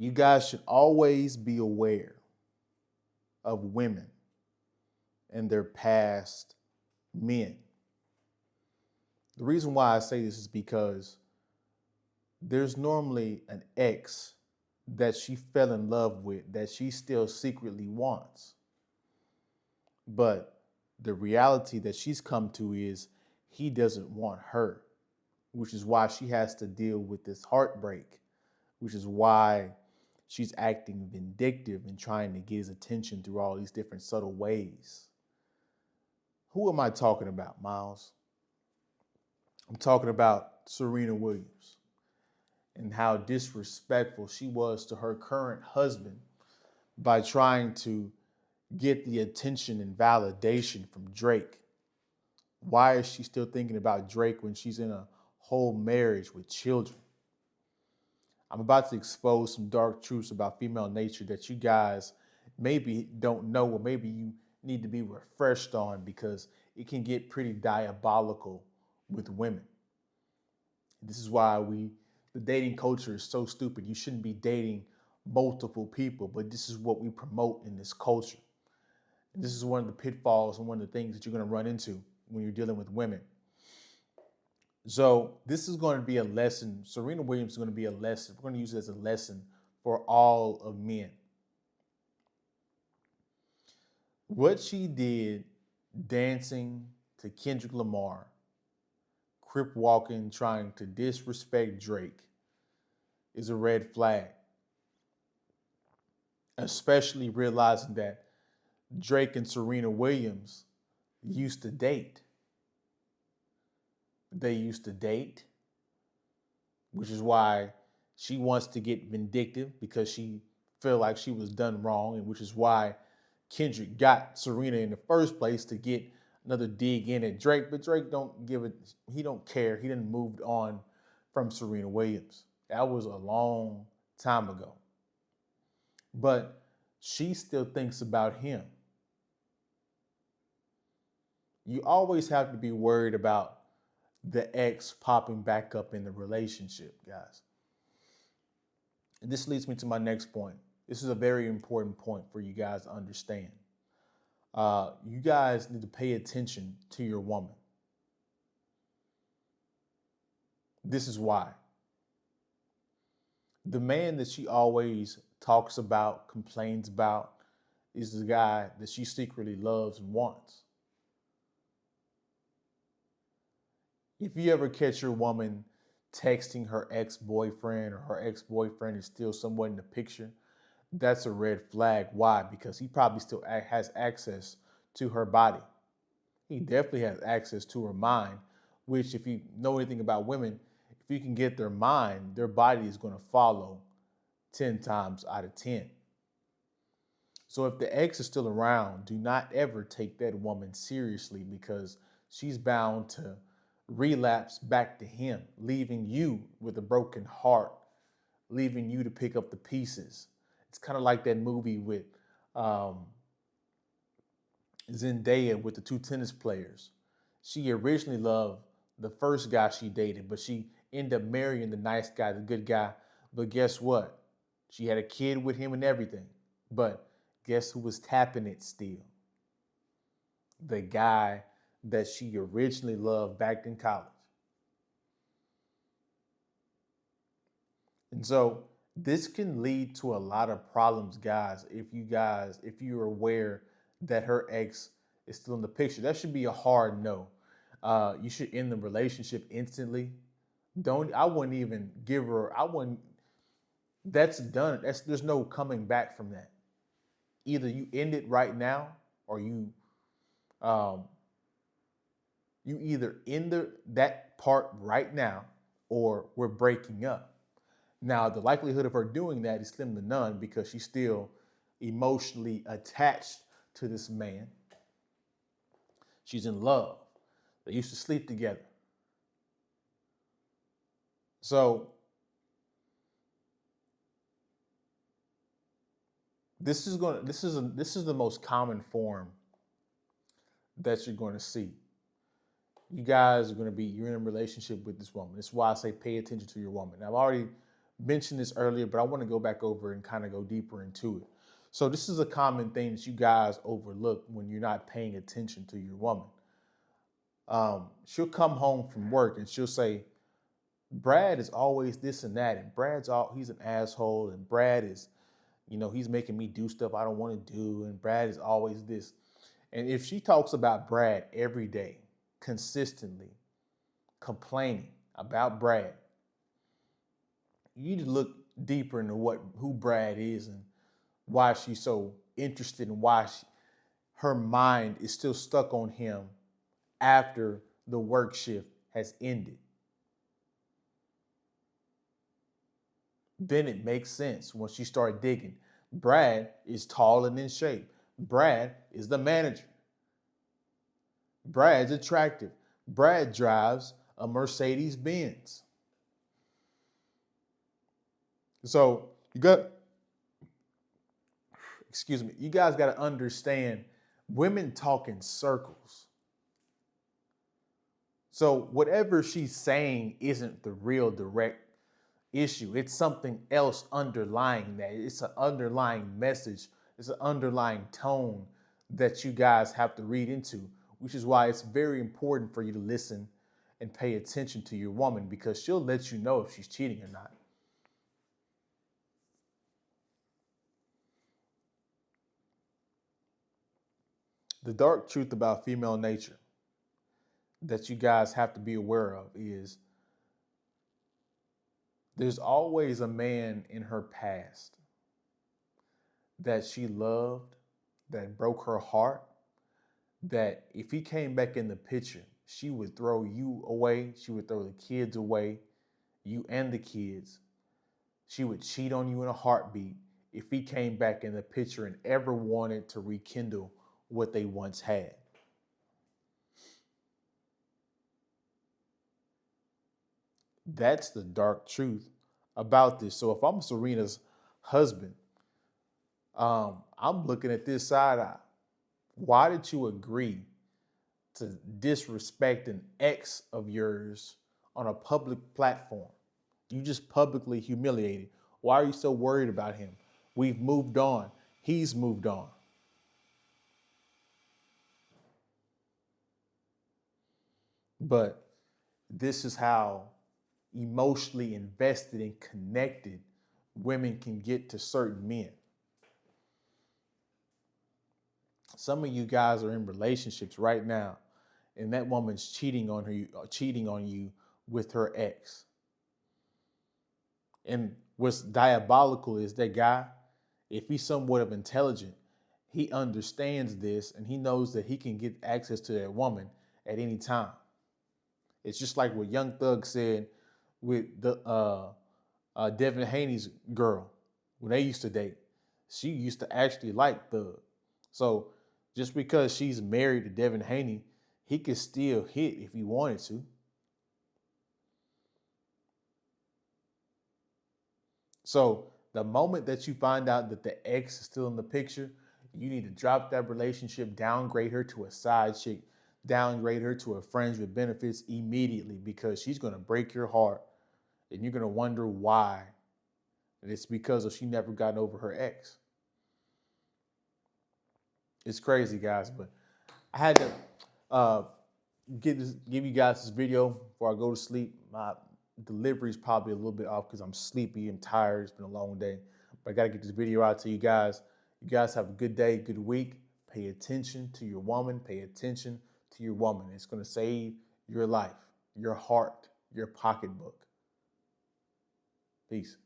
You guys should always be aware of women and their past men. The reason why I say this is because there's normally an ex that she fell in love with that she still secretly wants. But the reality that she's come to is he doesn't want her, which is why she has to deal with this heartbreak, which is why she's acting vindictive and trying to get his attention through all these different subtle ways. Who am I talking about, Miles? I'm talking about Serena Williams and how disrespectful she was to her current husband by trying to get the attention and validation from Drake. Why is she still thinking about Drake when she's in a whole marriage with children? I'm about to expose some dark truths about female nature that you guys maybe don't know, or maybe you need to be refreshed on, because it can get pretty diabolical with women. This is why the dating culture is so stupid. You shouldn't be dating multiple people, but this is what we promote in this culture. And this is one of the pitfalls and one of the things that you're going to run into when you're dealing with women. So this is going to be a lesson. Serena Williams is going to be a lesson. We're going to use it as a lesson for all of men. What she did dancing to Kendrick Lamar, crip walking, trying to disrespect Drake, is a red flag. Especially realizing that Drake and Serena Williams used to date. They used to date, which is why she wants to get vindictive, because she felt like she was done wrong, and which is why Kendrick got Serena in the first place, to get another dig in at Drake. But Drake don't give it, he don't care. He didn't moved on from Serena Williams. That was a long time ago. But she still thinks about him. You always have to be worried about the ex popping back up in the relationship, guys. And this leads me to my next point. This is a very important point for you guys to understand. You guys need to pay attention to your woman. This is why. The man that she always talks about, complains about, is the guy that she secretly loves and wants. If you ever catch your woman texting her ex-boyfriend, or her ex-boyfriend is still somewhat in the picture, that's a red flag. Why? Because he probably still has access to her body. He definitely has access to her mind, which, if you know anything about women, if you can get their mind, their body is going to follow 10 times out of 10. So if the ex is still around, do not ever take that woman seriously, because she's bound to relapse back to him, leaving you with a broken heart, leaving you to pick up the pieces. It's kind of like that movie with Zendaya with the two tennis players. She originally loved the first guy she dated, but she ended up marrying the nice guy, the good guy. But guess what? She had a kid with him and everything. But guess who was tapping it still? The guy that she originally loved back in college. And so this can lead to a lot of problems, guys, if you're aware that her ex is still in the picture. That should be a hard no. You should end the relationship instantly. I wouldn't even give her, that's done. There's no coming back from that. Either you end it right now, or you either end that part right now, or we're breaking up. Now, the likelihood of her doing that is slim to none, because she's still emotionally attached to this man. She's in love. They used to sleep together. So this is the most common form that you're going to see. You guys are going to you're in a relationship with this woman. That's why I say pay attention to your woman. Now, I've already mentioned this earlier, but I want to go back over and kind of go deeper into it. So this is a common thing that you guys overlook when you're not paying attention to your woman. She'll come home from work and she'll say, Brad is always this and that, and he's an asshole, and Brad is, he's making me do stuff I don't want to do, and Brad is always this. And if she talks about Brad every day, consistently, complaining about Brad, you need to look deeper into who Brad is and why she's so interested and why her mind is still stuck on him after the work shift has ended. Then it makes sense when she started digging. Brad is tall and in shape. Brad is the manager. Brad's attractive. Brad drives a Mercedes Benz. So you guys got to understand, women talk in circles. So whatever she's saying isn't the real direct issue. It's something else underlying that. It's an underlying message. It's an underlying tone that you guys have to read into, which is why it's very important for you to listen and pay attention to your woman, because she'll let you know if she's cheating or not. The dark truth about female nature that you guys have to be aware of is there's always a man in her past that she loved, that broke her heart, that if he came back in the picture, she would throw you away. She would throw the kids away, you and the kids. She would cheat on you in a heartbeat if he came back in the picture and ever wanted to rekindle what they once had. That's the dark truth about this. So if I'm Serena's husband, I'm looking at this side eye. Why did you agree to disrespect an ex of yours on a public platform? You just publicly humiliated. Why are you so worried about him? We've moved on. He's moved on. But this is how emotionally invested and connected women can get to certain men. Some of you guys are in relationships right now, and that woman's cheating on you with her ex. And what's diabolical is that guy, if he's somewhat of intelligent, he understands this and he knows that he can get access to that woman at any time. It's just like what Young Thug said with the Devin Haney's girl when they used to date. She used to actually like Thug. So just because she's married to Devin Haney, he could still hit if he wanted to. So the moment that you find out that the ex is still in the picture, you need to drop that relationship, downgrade her to a side chick, downgrade her to a friends with benefits immediately, because she's going to break your heart and you're going to wonder why. And it's because of she never gotten over her ex. It's crazy, guys, but I had to give you guys this video before I go to sleep. My delivery is probably a little bit off because I'm sleepy and tired. It's been a long day, but I got to get this video out to you guys. You guys have a good day, good week. Pay attention to your woman. Pay attention to your woman. It's going to save your life, your heart, your pocketbook. Peace.